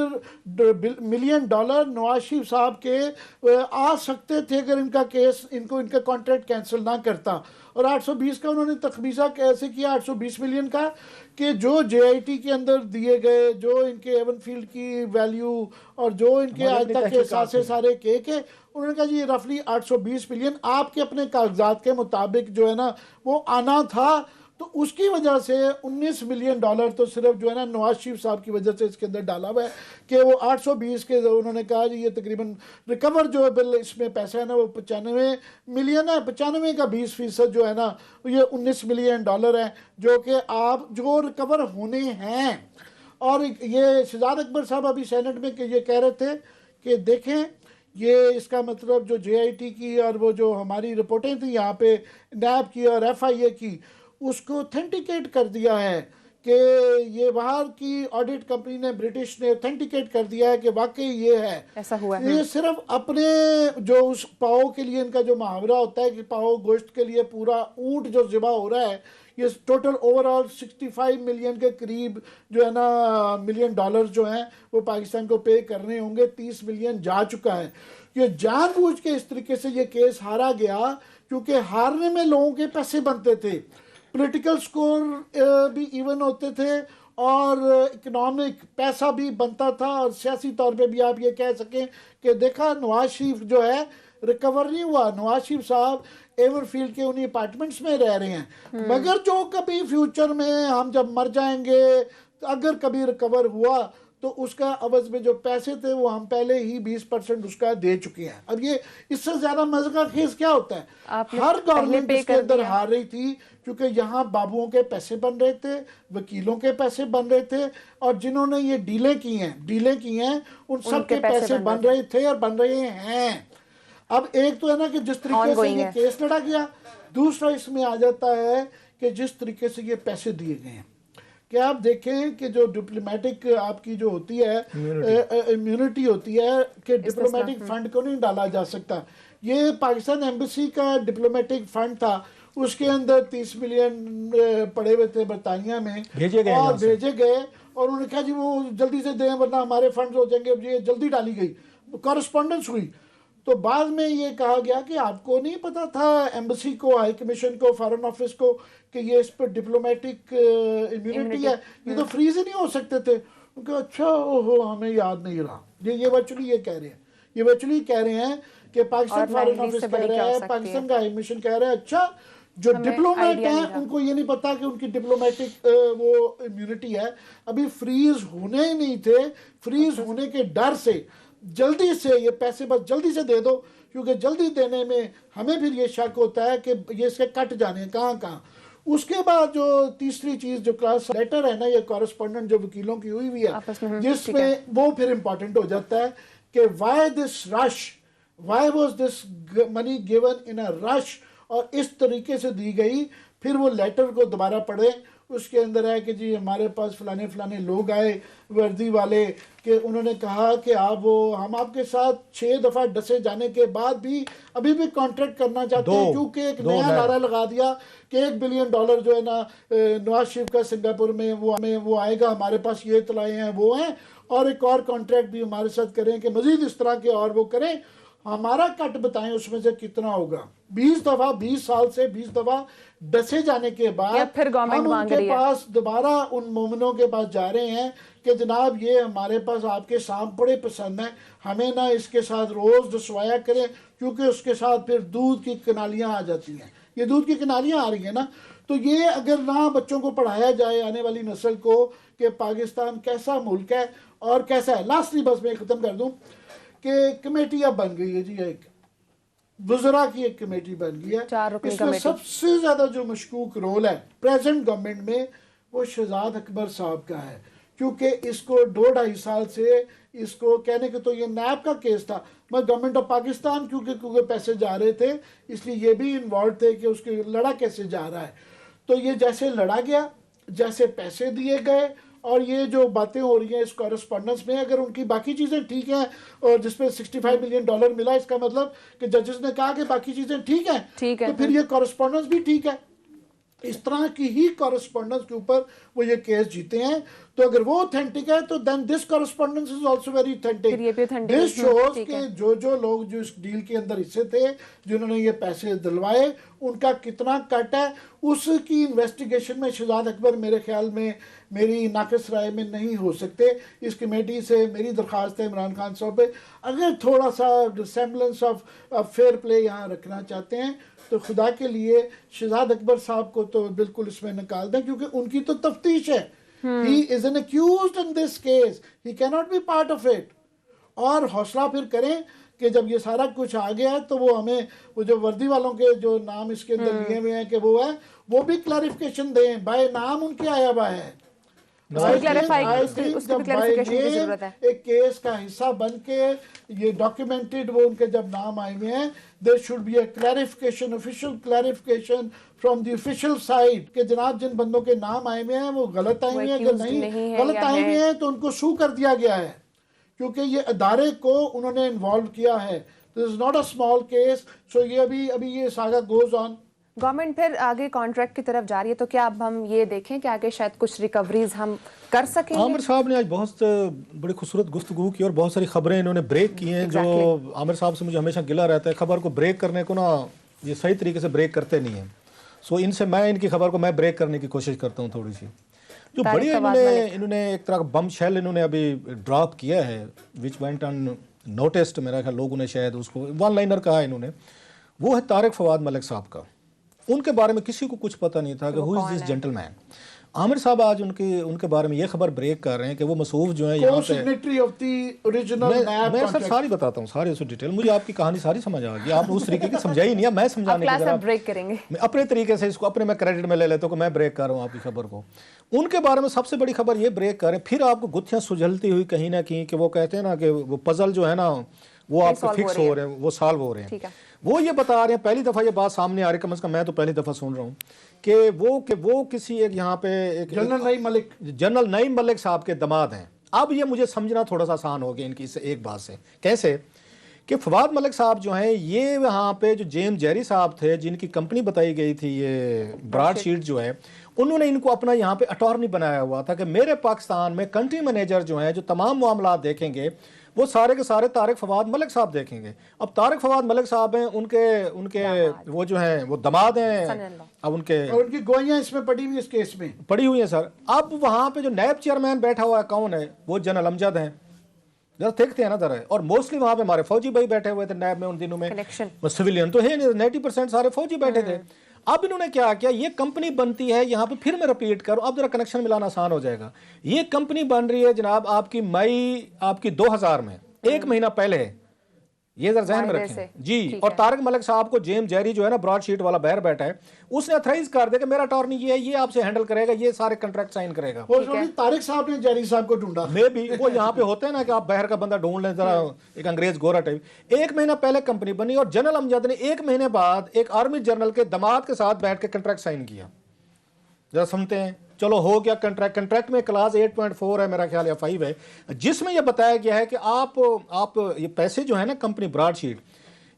मिलियन डॉलर नवाज शरीफ साहब के आ सकते थे अगर इनका केस, इनका कॉन्ट्रैक्ट कैंसिल ना करता। और 820 का उन्होंने तखमीसा कैसे किया, 820 मिलियन का, कि जो JIT के अंदर दिए गए, जो इनके एवनफील्ड की वैल्यू और जो इनके आज तक के सासे सारे केक है, उन्होंने कहा जी रफली 820 मिलियन आपके अपने कागजात के मुताबिक जो है ना वो आना था। तो उसकी वजह से 19 मिलियन डॉलर तो सिर्फ जो है ना नवाज शरीफ साहब की वजह से इसके अंदर डाला हुआ है कि वो 820 के, उन्होंने कहा जी ये तकरीबन रिकवर जो है बिल इसमें पैसा है ना वो 95 मिलियन है। 95 का 20% जो है ना ये 19 मिलियन डॉलर है, जो कि आप जो रिकवर होने हैं। और ये शहजाद अकबर साहब अभी सेनेट में ये कह रहे थे कि देखें ये इसका मतलब जो JIT की और वो जो हमारी रिपोर्टें थी यहाँ पे नैब की और FIA की, उसको ऑथेंटिकेट कर दिया है कि ये बाहर की ऑडिट कंपनी ने, ब्रिटिश ने ऑथेंटिकेट कर दिया है कि वाकई ये है, ऐसा हुआ है। ये सिर्फ अपने जो उस पाव के लिए, इनका जो मुहावरा होता है कि पाव गोश्त के लिए पूरा ऊंट जो ज़िबा हो रहा है, ये टोटल ओवरऑल 65 मिलियन के करीब जो है ना मिलियन डॉलर्स जो हैं वो पाकिस्तान को पे करने होंगे। 30 मिलियन जा चुका है। ये जानबूझ के इस तरीके से ये केस हारा गया, क्योंकि हारने में लोगों के पैसे बनते थे, पॉलिटिकल स्कोर भी इवन होते थे और इकोनॉमिक पैसा भी बनता था। और सियासी तौर पे भी आप ये कह सकें कि देखा नवाज शरीफ जो है रिकवर नहीं हुआ। नवाज शरीफ साहब एवरफील्ड के उन्हीं अपार्टमेंट्स में रह रहे हैं, मगर जो कभी फ्यूचर में हम जब मर जाएंगे, अगर कभी रिकवर हुआ तो उसका अवज में जो पैसे थे वो हम पहले ही 20% उसका दे चुके हैं। अब ये इससे ज्यादा मजे का केस क्या होता है, आपने हर गवर्नमेंट पे इसके कर अंदर दिया। हार रही थी क्योंकि यहाँ बाबुओं के पैसे बन रहे थे, वकीलों के पैसे बन रहे थे, और जिन्होंने ये डीलें की हैं उन सब उनके के पैसे बन रहे थे और बन रहे हैं। अब एक तो है ना कि जिस तरीके से Ongoing ये है। केस लड़ा गया, दूसरा इसमें आ जाता है कि जिस तरीके से ये पैसे दिए गए हैं, कि आप देखें कि जो डिप्लोमेटिक आपकी जो होती है इम्यूनिटी होती है कि डिप्लोमेटिक फंड को नहीं डाला जा सकता। ये पाकिस्तान एम्बेसी का डिप्लोमेटिक फंड था, उसके अंदर 30 मिलियन पड़े हुए थे बरतानिया में, भेजे गए और यहाँ से। भेजे गए, और उन्होंने कहा जी वो जल्दी से दें वरना हमारे फंड हो जाएंगे। ये जल्दी डाली गई, कॉरेस्पॉन्डेंस हुई। तो बाद में ये कहा गया कि आपको नहीं पता था एम्बेसी को, हाई कमीशन को, फॉरेन ऑफिस को, कि ये इस पर डिप्लोमेटिक इम्यूनिटी है, ये तो फ्रीज ही नहीं हो सकते थे। उनका अच्छा ओहो हमें याद नहीं रहा। ये वर्चुअली ये कह रहे हैं, ये वर्चुअली कह रहे हैं कि पाकिस्तान और फॉरेन महंगी ऑफिस से कह बड़ी क्या रहा हो है, सकती पाकिस्तान का हाई कमीशन कह रहा है अच्छा जो हमें डिप्लोमेट आइडिया नहीं हैं रहा। उनको ये नहीं पता कि उनकी डिप्लोमेटिक वो इम्यूनिटी है। अभी फ्रीज होने ही नहीं थे, फ्रीज होने के डर से जल्दी से ये पैसे बस जल्दी से दे दो, क्योंकि जल्दी देने में हमें फिर ये शक होता है कि ये इसके कट जाने कहाँ कहाँ। उसके बाद जो तीसरी चीज जो क्लास लेटर है ना, ये कॉरेस्पॉन्डेंट जो वकीलों की हुई आपस में, है, ठीक जिसमें वो फिर इंपॉर्टेंट हो जाता है कि why this rush, why was this money given in a rush, और इस तरीके से दी गई। फिर वो लेटर को दोबारा पढ़े, उसके अंदर है कि जी हमारे पास फलाने फलाने लोग आए वर्दी वाले, कि उन्होंने कहा कि आप वो हम आपके साथ 6 दफ़ा डसे जाने के बाद भी अभी भी कॉन्ट्रैक्ट करना चाहते हैं, क्योंकि एक नया नारा लगा दिया कि $1 बिलियन जो है ना नवाज शरीफ का सिंगापुर में वो आएगा, हमारे पास ये इतलाएं हैं वो हैं, और एक और कॉन्ट्रैक्ट भी हमारे साथ करें कि मजीद इस तरह के और वो करें, हमारा कट बताएं उसमें से कितना होगा। 20 दफ़ा 20 साल से 20 दफ़ा डसे जाने के बाद फिर गवर्नमेंट हम मांग उनके रही है। पास दोबारा उन मोमिनों के पास जा रहे हैं कि जनाब ये हमारे पास आपके सांप बड़े पसंद हैं, हमें ना इसके साथ रोज़ डसवाया करें, क्योंकि उसके साथ फिर दूध की कनालियाँ आ जाती हैं। ये दूध की कनालियाँ आ रही हैं ना, तो ये अगर ना बच्चों को पढ़ाया जाए आने वाली नस्ल को कि पाकिस्तान कैसा मुल्क है और कैसा है। लास्टली बस मैं ख़त्म कर दूँ कि कमेटी अब बन गई है जी, एक वज़रा की एक कमेटी बन गई है। 4 रुकनी इसमें कमेटी। सबसे ज़्यादा जो मशकूक रोल है प्रेजेंट गवर्नमेंट में वो शहजाद अकबर साहब का है, क्योंकि इसको 2-2.5 साल से इसको कहने के तो ये नैब का केस था, मगर गवर्नमेंट ऑफ पाकिस्तान क्योंकि पैसे जा रहे थे इसलिए ये भी इन्वॉल्व थे कि उसके लड़ा कैसे जा रहा है। तो ये जैसे लड़ा गया, जैसे पैसे दिए गए, और ये जो बातें हो रही हैं इस कॉरेस्पॉन्डेंस में, अगर उनकी बाकी चीज़ें ठीक हैं और जिसपे $65 मिलियन मिला, इसका मतलब कि जजेस ने कहा कि बाकी चीज़ें ठीक हैं, तो फिर ये कॉरेस्पॉन्डेंस भी ठीक है। इस तरह की ही कॉरेस्पॉन्डेंस के ऊपर वो ये केस जीते हैं। तो अगर वो ऑथेंटिक है तो then this correspondence is also very authentic. This shows के जो लोग जो इस डील के अंदर हिस्से थे, जिन्होंने ये पैसे दिलवाए, उनका कितना कट है, उसकी इन्वेस्टिगेशन में शहजाद अकबर मेरे ख्याल में मेरी नाक़िस राय में नहीं हो सकते। इस कमेटी से मेरी दरख्वास्त है इमरान खान साहब पे, अगर थोड़ा सा सेम्बलेंस ऑफ फेयर प्ले यहाँ रखना चाहते हैं तो खुदा के लिए शहजाद अकबर साहब को तो बिल्कुल इसमें निकाल दें, क्योंकि उनकी तो तफ्तीश है। He is an accused in this case, he can not be part of it. और हौसला फिर करें कि जब ये सारा कुछ आ गया है तो वो हमें वो जो वर्दी वालों के जो नाम इसके अंदर लिए हुए हैं कि वो है, वो भी क्लैरिफिकेशन दें, बाय नाम उनके आया हुआ है। एक केस का हिस्सा बन के ये डॉक्यूमेंटेड वो उनके जब नाम आए हुए हैं, there should be a clarification, official clarification from the official side कि जनाब जिन बंदों के नाम आए हुए हैं वो गलत आए हुए हैं, अगर नहीं गलत आए हुए हैं तो उनको सू कर दिया गया है, क्योंकि ये अदारे को उन्होंने इन्वॉल्व किया है। This is not a small case. So ये अभी ये सागा गोज ऑन। गवर्नमेंट फिर आगे कॉन्ट्रैक्ट की तरफ जा रही है, तो क्या अब हम ये देखें कि आगे शायद कुछ रिकवरीज हम कर सकेंगे? आमिर साहब ने आज बहुत बड़ी खूबसूरत गुफ्तगू की और बहुत सारी खबरें इन्होंने ब्रेक की हैं। जो आमिर साहब से मुझे हमेशा गिला रहता है, खबर को ब्रेक करने को ना ये सही तरीके से ब्रेक करते नहीं हैं। सो इनसे मैं इनकी खबर को मैं ब्रेक करने की कोशिश करता हूँ थोड़ी सी। जो बड़ी इन्होंने एक तरह का बम शेल इन्होंने अभी ड्रॉप किया है, विच वेंट अननोटिस्ड, मेरा ख्याल लोगों ने शायद उसको वन लाइनर कहा इन्होंने, वो है तारिक फवाद मलिक साहब का। उनके बारे में किसी को कुछ पता नहीं था कि who is this gentleman. Aamir साहब आज उनके बारे में ये खबर ब्रेक कर रहे हैं कि वो मसूफ जो है यहाँ पे सिग्नेटरी ऑफ द ओरिजिनल मैं सर सारी बताता हूँ, सारी उसमें डिटेल, मुझे आपकी कहानी सारी समझ आ गई, आपने उस तरीके की समझाई नहीं है, मैं समझाने की जरा ब्रेक करेंगे, मैं अपने तरीके से इसको अपने मैं क्रेडिट में ले लेता हूँ कि मैं ब्रेक कर रहा हूँ आपकी खबर को। उनके बारे में सबसे बड़ी खबर ये ब्रेक कर रहे हैं, फिर आपको गुत्थियां सुझलती हुई कहीं ना कहीं कि वो कहते हैं ना कि वो पजल जो है ना वो आपके फिक्स हो रहे हैं, वो सॉल्व हो रहे हैं। वो ये बता रहे हैं, पहली दफा ये बात सामने आ रही है, कम से कम मैं तो पहली दफा सुन रहा हूँ कि वो किसी एक यहाँ पे एक जनरल नईम मलिक साहब के दामाद हैं। अब ये मुझे समझना थोड़ा सा आसान हो गया इनकी इस एक बात से। कैसे कि फवाद मलिक साहब जो हैं ये यहाँ पे जो जेम्स जेरी साहब थे जिनकी कंपनी बताई गई थी ये ब्रॉडशीट जो है, उन्होंने इनको अपना यहाँ पे अटॉर्नी बनाया हुआ था कि मेरे पाकिस्तान में कंट्री मैनेजर जो है जो तमाम मामला देखेंगे वो सारे के सारे तारिक फवाद मलिक साहब देखेंगे। अब तारिक फवाद मलिक साहब हैं उनके वो जो हैं वो दामाद हैं, अब उनकी गवाहियां इसमें पड़ी हुई, इस केस में पड़ी हुई हैं सर। अब वहाँ पे जो नैब चेयरमैन बैठा हुआ है कौन है, वो जनरल अमजद हैं, जरा देखते हैं ना जरा। और मोस्टली वहाँ पे हमारे फौजी भाई बैठे हुए थे नैब में उन दिनों में, सिविलियन तो है नहीं, 90% सारे फौजी बैठे थे। अब इन्होंने क्या किया, ये कंपनी बनती है यहाँ पे, फिर मैं रिपीट करूँ, अब जरा कनेक्शन मिलाना आसान हो जाएगा। ये कंपनी बन रही है जनाब आपकी मई आपकी 2000 में, एक महीना पहले, ये जरा ज़हन में रखें जी। और तारिक मलिक साहब को जेम्स जेरी जो है ना ब्रॉडशीट वाला बाहर बैठा है, उसने अथराइज कर दिया कि मेरा अटॉर्नी ये है, ये आपसे हैंडल करेगा, ये सारे कॉन्ट्रैक्ट साइन करेगा। तारिक साहब ने जेरी साहब को ढूंढा, मे भी वो यहाँ पे होते हैं ना कि आप बाहर का बंदा ढूंढ लें, जरा एक अंग्रेज गोरा टाइप। एक महीना पहले कंपनी बनी और जनरल अमजद ने एक महीने बाद एक आर्मी जनरल के दामाद के साथ बैठ के कॉन्ट्रैक्ट साइन किया। जरा सुनते हैं, चलो हो गया कंट्रैक्ट में क्लास 8.4 है मेरा ख्याल, या 5 है, जिसमें यह बताया गया है कि आप ये पैसे जो है ना कंपनी ब्रॉडशीट,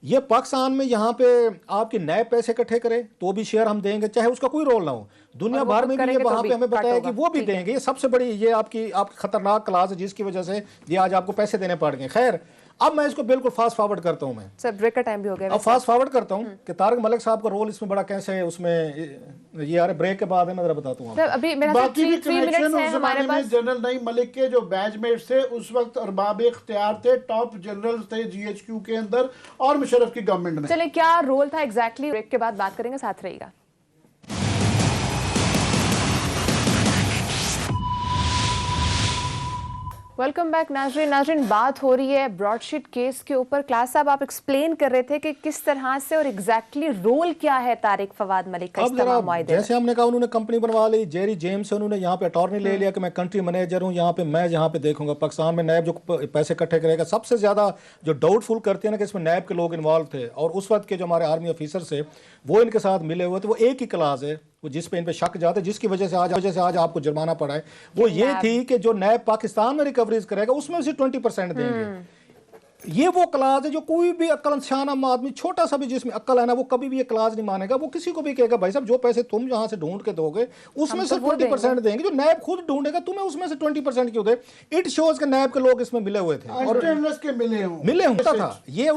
ये पाकिस्तान में यहाँ पे आपके नए पैसे इकट्ठे करे तो भी शेयर हम देंगे, चाहे उसका कोई रोल ना हो, दुनिया भर में भी ये वहाँ पे हमें बताया कि वो भी देंगे। ये सबसे बड़ी ये आपकी खतरनाक क्लास है जिसकी वजह से ये आज आपको पैसे देने पड़ गए। खैर अब मैं इसको बिल्कुल फास्ट फॉरवर्ड करता हूँ, मैं सर ब्रेक का टाइम भी हो गया, अब फास्ट फॉरवर्ड करता हूँ कि तारिक मलिक साहब का रोल इसमें बड़ा कैसे है, उसमें ये यार ब्रेक के बाद है, मैं जरा बताता हूँ अभी मेरा बाकी भी 3 मिनट्स है हमारे पास। जनरल नईम मलिक के जो बैचमेट थे उस वक्त अरबाब इख्तियार थे, टॉप जनरल थे GHQ के अंदर और मुशर्रफ की गवर्नमेंट में। चले क्या रोल था एग्जैक्टली, ब्रेक के बाद बात करेंगे, साथ रहिएगा। वेलकम बैक नाजरीन, बात हो रही है ब्रॉडशीट केस के ऊपर। क्लास साहब आप एक्सप्लेन कर रहे थे कि किस तरह से और एग्जैक्टली रोल क्या है तारिक फवाद मलिक का इस तमाम मायदे में। जैसे हमने कहा उन्होंने कंपनी बनवा ली, जेरी जेम्स से उन्होंने यहाँ पे अटॉर्नी ले लिया कि मैं कंट्री मैनेजर हूँ, यहाँ पे मैं यहाँ पे देखूंगा पाकिस्तान में नैब जो पैसे इकट्ठे करेगा। सबसे ज्यादा जो डाउटफुल करते हैं ना कि इसमें नैब के लोग इन्वॉल्व थे और उस वक्त के जो हमारे आर्मी ऑफिसर से वो इनके साथ मिले हुए थे, वो एक ही क्लास है वो जिस पे इन पे शक जाता है, जिसकी वजह से आज आपको जुर्माना पड़ा है, वो ये थी कि जो नैब पाकिस्तान में रिकवरीज करेगा उसमें से 20% देंगे। ये वो क्लास है जो कोई भी अक्लशान आदमी छोटा सा भी जिसमें अक्ल है ना वो कभी भी ये क्लास नहीं मानेगा। वो किसी को भी कहेगा भाई साहब जो पैसे तुम जहां से ढूंढ के दोगे उसमें से 20% देंगे, जो नैब खुद ढूंढेगा तुम्हें उसमें से 20% क्यों दे। इट शोज के नैब के लोग इसमें मिले हुए थे और मिले होता था। ये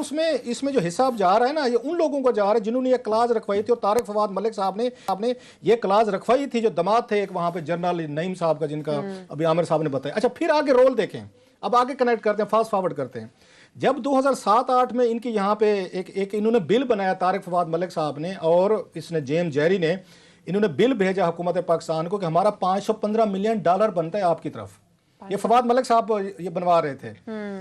इसमें जो हिसाब जा रहा है ना ये उन लोगों को जा रहा है जिन्होंने ये क्लास रखवाई थी। और तारिक फवाद मलिक साहब ने ये क्लास रखवाई थी, जो दामाद थे एक वहां पे जनरल नईम साहब का, जिनका अभी आमिर साहब ने बताया। अच्छा फिर आगे रोल देखें, अब आगे कनेक्ट करते हैं, फास्ट फॉरवर्ड करते हैं। जब 2007-8 में इनकी यहाँ पे एक इन्होंने बिल बनाया तारिक फवाद मलिक साहब ने और इसने जेम्स जेरी ने, इन्होंने बिल भेजा हुकूमत पाकिस्तान को कि हमारा $515 मिलियन बनता है आपकी तरफ। ये फवाद मलिक साहब ये बनवा रहे थे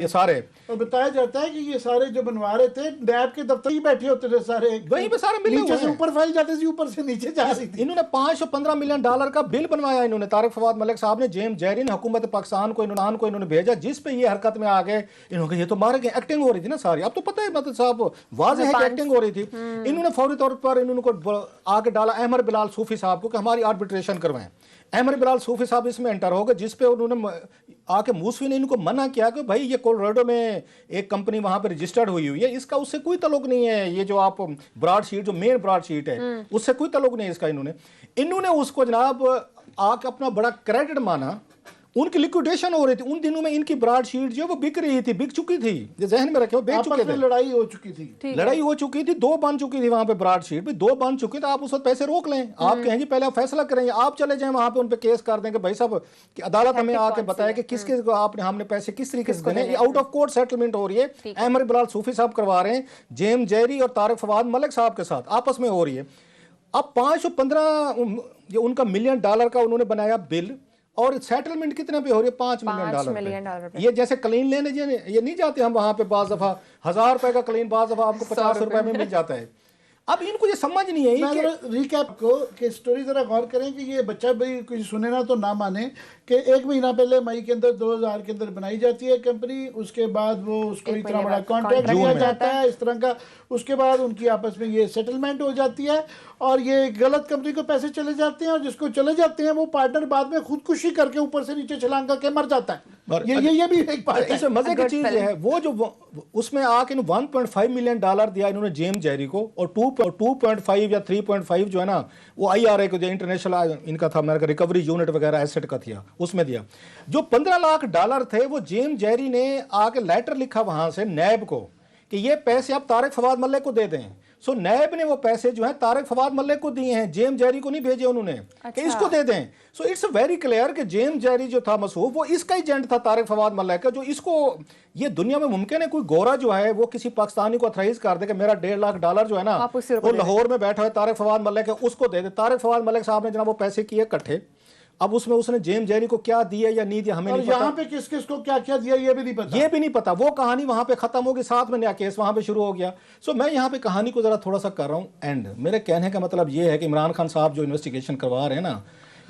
ये सारे। और बताया जाता है कि ये सारे जो बनवा रहे थे नैब के दफ्तर ही बैठे होते थे सारे, वहीं पे सारे मिले नीचे से ऊपर फाइल जाती थी, ऊपर से नीचे जा रही थी। इन्होंने $515 मिलियन का बिल बनवाया इन्होंने, तारिक फवाद मलिक साहब ने, जेम्स जेरी ने हुकूमत पाकिस्तान को इन्होंने भेजा, जिस पे ये हरकत में आ गए। इन्होंने ये तो मारे गए, एक्टिंग हो रही थी ना सारी, अब तो पता है मतलब साहब वाज़ेह है कि एक्टिंग हो रही थी। इन्होंने फौरी तौर पर इन्होंने आगे डाला अहमद बिलाल सूफी साहब को कि हमारी आर्बिट्रेशन करवाएं। अहमद बिलाल सूफी साहब इसमें एंटर हो गए, जिस पे उन्होंने आके मूसवी ने इनको मना किया कि भाई ये कोलोराडो में एक कंपनी वहां पे रजिस्टर्ड हुई है, इसका उससे कोई ताल्लुक नहीं है, ये जो आप ब्रॉडशीट जो मेन ब्रॉडशीट है उससे कोई ताल्लुक नहीं है इसका। इन्होंने उसको जनाब आके अपना बड़ा क्रेडिट माना। उनकी लिक्विडेशन हो रही थी उन दिनों में, इनकी ब्रॉडशीट जो वो बिक रही थी, बिक चुकी थी, ये जहन में रखे, वो बेच चुके थे, लड़ाई हो चुकी थी, लड़ाई हो चुकी थी, 2 बन चुकी थी वहां पे ब्रॉडशीट भी 2 बन चुकी थी। आप उस वक्त पैसे रोक लें, आप कहें जी पहले आप फैसला करेंगे, आप चले जाएं वहां पे उन पे केस कर देंगे भाई साहब कि अदालत हमें आके बताया कि किस किस को हमने पैसे किस तरीके से देने। आउट ऑफ कोर्ट सेटलमेंट हो रही है, अहमद बिलाल सूफी साहब करवा रहे हैं जेम्स जेरी और तारिक फवाद मलिक साहब के साथ आपस में हो रही है। अब 515 ये उनका $1 मिलियन का उन्होंने बनाया बिल, और सेटलमेंट कितने पे हो रही है? $5 मिलियन पे। ये जैसे क्लीन लेने ये नहीं जाते हम वहां पे, बाज दफा $1000 का क्लीन, बाज दफा आपको ₹50 में मिल जाता है। अब इनको ये समझ नहीं है मैं रिकैप को कि स्टोरी जरा गौर करें कि ये बच्चा भाई कुछ सुने ना तो ना माने कि 1 महीना पहले मई के अंदर 2000 के अंदर बनाई जाती है कंपनी, उसके बाद वो उसको इतना बड़ा कॉन्ट्रैक्ट दिया जाता है इस तरह का, उसके बाद उनकी आपस में ये सेटलमेंट हो जाती है और ये गलत कंपनी को पैसे चले जाते हैं, और जिसको चले जाते हैं वो पार्टनर बाद में खुदकुशी करके ऊपर से नीचे छलांग करके मर जाता है। ये भी एक बात है। इसमें मजे की चीज है वो जो उसमें आके $1.5 मिलियन दिया इन्होंने जेम्स जेरी को, और 2.5 या 3.5 जो है ना वो IRA को, जो इंटरनेशनल इनका था, अमेरिका रिकवरी यूनिट वगैरह एसेट का था, उसमें दिया। जो $15 लाख थे वो जेम्स जेरी ने आके लेटर लिखा वहां से नैब को कि ये पैसे आप तारिक फवाद मलिक को दे दें। सो नैब ने वो पैसे जो है तारिक फवाद मलिक को दिए हैं, जेम्स जेरी को नहीं भेजे उन्होंने कि इसको दे दें। सो इट्स वेरी क्लियर कि जेम्स जेरी जो था मसूफ, वो इसका एजेंट था तारिक फवाद मलिक का, जो इसको ये दुनिया में मुमकिन है कोई गोरा जो है वो किसी पाकिस्तानी को अथराइज कर दे कि मेरा $1.5 लाख जो है ना वो लाहौर में बैठा है तारिक फवाद मलिक है, उसको दे दे। तारिक फवाद मलिक साहब ने जनाब वो पैसे किए इकट्ठे, अब उसमें उसने जेम्स जेरी को क्या दिया या नहीं दिया हमें नहीं पता, यहाँ पे किस किस को क्या क्या दिया ये भी नहीं पता, वो कहानी वहां पे खत्म होगी, साथ में नया केस वहां पे शुरू हो गया। सो मैं यहाँ पे कहानी को जरा थोड़ा सा कर रहा हूँ एंड। मेरे कहने का मतलब ये है कि इमरान खान साहब जो इन्वेस्टिगेशन करवा रहे हैं ना,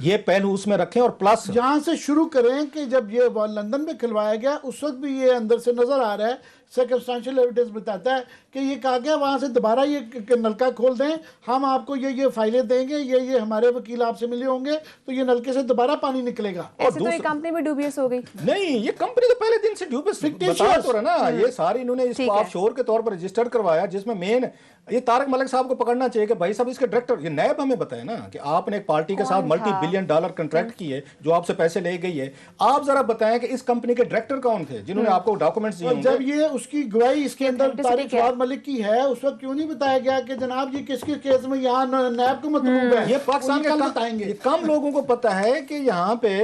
ये पहलू उसमें रखें, और प्लस जहां से शुरू करें कि जब ये लंदन में खिलवाया गया उस वक्त भी ये अंदर से नजर आ रहा है, सर्कमस्टेंशियल एविडेंस बताता है कि ये कहा गया वहां से दोबारा ये नलका खोल दें, हम आपको ये फाइलें देंगे, ये हमारे वकील आपसे मिले होंगे, तो ये नलके से दोबारा पानी निकलेगा। ऐसे तो ये कंपनी भी डूबियस हो गई। नहीं, ये कंपनी तो पहले दिन से डूबियस बता तो रहा ना, ये सारी इन्होंने इसको ऑफशोर के तौर पर रजिस्टर्ड करवाया, जिसमें मेन ये तारिक मलिक साहब को पकड़ना चाहिए कि भाई साहब इसके डायरेक्टर, ये नैब हमें बताया ना कि आपने एक पार्टी के साथ $multi billion कॉन्ट्रैक्ट की है जो आपसे पैसे ले गई है, आप जरा बताएं कि इस कंपनी के डायरेक्टर कौन थे जिन्होंने आपको डॉक्यूमेंट्स दिए होंगे। जब ये उसकी गवाही इसके अंदर तारिक फवाद मलिक की है, उस वक्त क्यों नहीं बताया गया कि जनाब ये किसके केस में यहाँ नैब को मतलूब है? ये पाकिस्तान के बताएंगे, कम लोगों को पता है कि यहाँ पे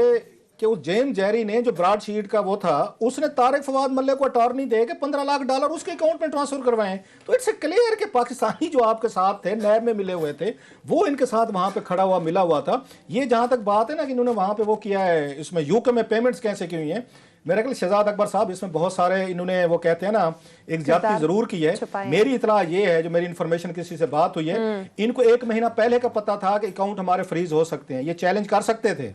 कि उस जेम्स जेरी ने जो ब्रॉडशीट का वो था, उसने तारिक फवाद मलिक को अटॉर्नी दे के $15 लाख उसके अकाउंट में ट्रांसफर करवाए। तो इट्स क्लियर कि पाकिस्तानी जो आपके साथ थे, नैब में मिले हुए थे, वो इनके साथ वहां पे खड़ा हुआ मिला हुआ था। ये जहां तक बात है ना कि इन्होंने वहां पे वो किया है, इसमें यूके में पेमेंट्स कैसे की हुई हैं, मेरे ख्याल शहजाद अकबर साहब इसमें बहुत सारे इन्होंने वो कहते हैं ना एक ज्यादती जरूर की है। मेरी इतला ये है, जो मेरी इन्फॉर्मेशन किसी से बात हुई है, इनको 1 महीना पहले का पता था कि अकाउंट हमारे फ्रीज हो सकते हैं, ये चैलेंज कर सकते थे,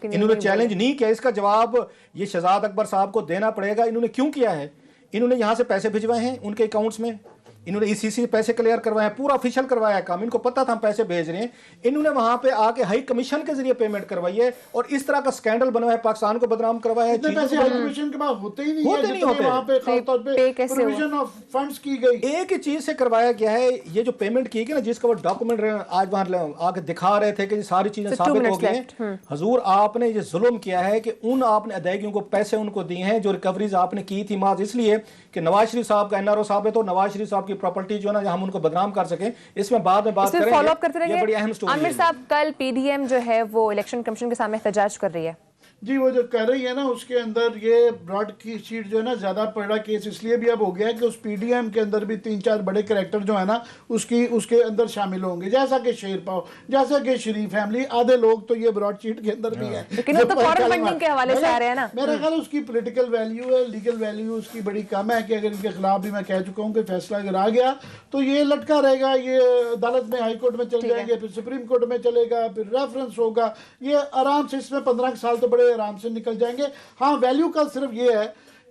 इन्होंने चैलेंज नहीं किया। इसका जवाब ये शहजाद अकबर साहब को देना पड़ेगा। इन्होंने क्यों किया है? इन्होंने यहां से पैसे भिजवाए हैं उनके अकाउंट्स में, इन्होंने ECC से पैसे क्लियर करवाए, पूरा ऑफिशियल करवाया काम, इनको पता था हम पैसे भेज रहे हैं। इन्होंने वहां पे आके हाई कमीशन के जरिए पेमेंट करवाई है और इस तरह का स्कैंडल बनवाया, पाकिस्तान को बदनाम करवाया है। पैसे हाई कमीशन के बाद होते ही नहीं है, वहां पे खास तौर पे प्रोविजन ऑफ फंड्स की गई। एक ही चीज से करवाया गया है, ये जो पेमेंट की गई ना, जिसका वो डॉक्यूमेंट आज वहां आके दिखा रहे थे कि सारी चीजें साबित हो गई हैं। हजूर आपने ये जुल्म किया है कि उन आपने अदायगियों को पैसे उनको दिए हैं जो रिकवरीज आपने की थी, माज इसलिए कि नवाज शरीफ साहब का NRO साहब है, तो नवाज शरीफ साहब की प्रॉपर्टी जो है ना हम उनको बदनाम कर सकें, इसमें बाद में बात करेंगे। फॉलो अप करते रहेंगे। ये बड़ी अहम स्टोरी है। आमिर साहब, कल PDM जो है वो इलेक्शन कमीशन के सामने एहतजाज कर रही है। जी, वो जो कर रही है ना उसके अंदर ये ब्रॉड की शीट जो है ना ज्यादा बड़ा केस इसलिए भी अब हो गया है कि उस PDM के अंदर भी 3-4 बड़े कैरेक्टर जो है ना उसके अंदर शामिल होंगे, जैसा कि शेरपाव, जैसा कि शरीफ फैमिली, आधे लोग तो ये ब्रॉड शीट के अंदर भी है। लेकिन वो तो फॉरेन फंडिंग के हवाले से आ रहे हैं ना। मेरा ख्याल उसकी पॉलिटिकल वैल्यू है, लीगल वैल्यू उसकी बड़ी कम है कि अगर इनके खिलाफ भी मैं कह चुका हूँ कि फैसला अगर आ गया तो ये लटका रहेगा, ये अदालत में, हाई कोर्ट में चल जाएंगे, फिर सुप्रीम कोर्ट में चलेगा, फिर रेफरेंस होगा, ये आराम से इसमें 15 साल तो बड़े आराम से निकल जाएंगे। हाँ, वैल्यू का सिर्फ ये है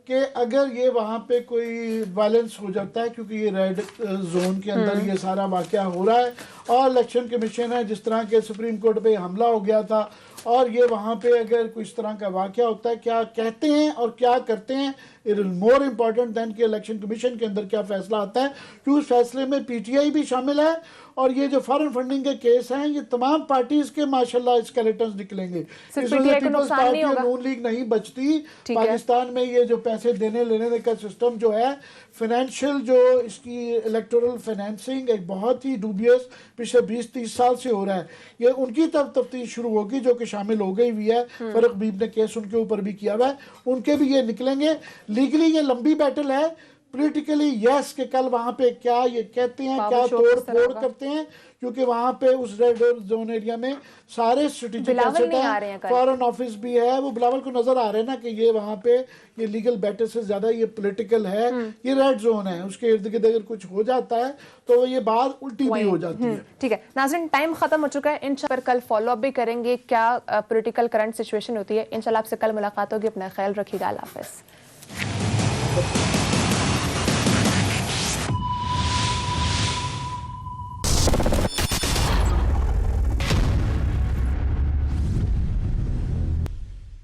कि अगर ये वहाँ पे कोई वायलेंस हो जाता है, क्योंकि ये रेड जोन के अंदर ये सारा वाकया हो रहा है और इलेक्शन कमीशन है, जिस तरह के सुप्रीम कोर्ट पे हमला हो गया था, और ये वहाँ पे अगर कोई इस तरह का वाकया होता है, क्या कहते हैं और क्या करते हैं, it is more important than कि इलेक्शन कमीशन के अंदर क्या फैसला आता है, क्योंकि उस फैसले में PTI भी शामिल है। और ये जो फॉरेन फंडिंग के केस हैं, ये तमाम पार्टीज के माशाल्लाह स्केलेटन्स निकलेंगे। इस वजह पीपल्स पार्टी और नून लीग नहीं बचती। पाकिस्तान में ये जो पैसे देने लेने का सिस्टम जो है, फाइनेंशियल जो इसकी इलेक्टोरल फाइनेंसिंग एक बहुत ही डूबियस पिछले 20-30 साल से हो रहा है। ये उनकी तरफ तफ्तीश शुरू होगी जो कि शामिल हो गई हुई है। फरूख हबीब ने केस उनके ऊपर भी किया हुआ है, उनके भी ये निकलेंगे। लीगली ये लंबी बैटल है, पॉलिटिकली यस के कल वहां पे क्या ये कहते हैं, क्या तोड़ फोड़ करते हैं, क्योंकि वहाँ पे उस रेड जोन एरिया में सारे स्ट्रेटेजिक बिलावल नहीं आ रहे हैं कल। फॉरेन ऑफिस भी है, वो बिलावल को नजर आ रहे हैं ना कि ये वहाँ पे ये लीगल बैटल से ज्यादा ये पॉलिटिकल है, ये रेड जोन है, उसके इर्द गिर्द अगर कुछ हो जाता है तो ये बात उल्टी भी हो जाती है। ठीक है नाज़रीन, टाइम खत्म हो चुका है। इंशाल्लाह पर कल फॉलो अप भी करेंगे क्या पॉलिटिकल करंट सिचुएशन होती है। इंशाल्लाह आपसे कल मुलाकात होगी। अपना ख्याल रखिएगा। अल्लाह हाफ़िज़।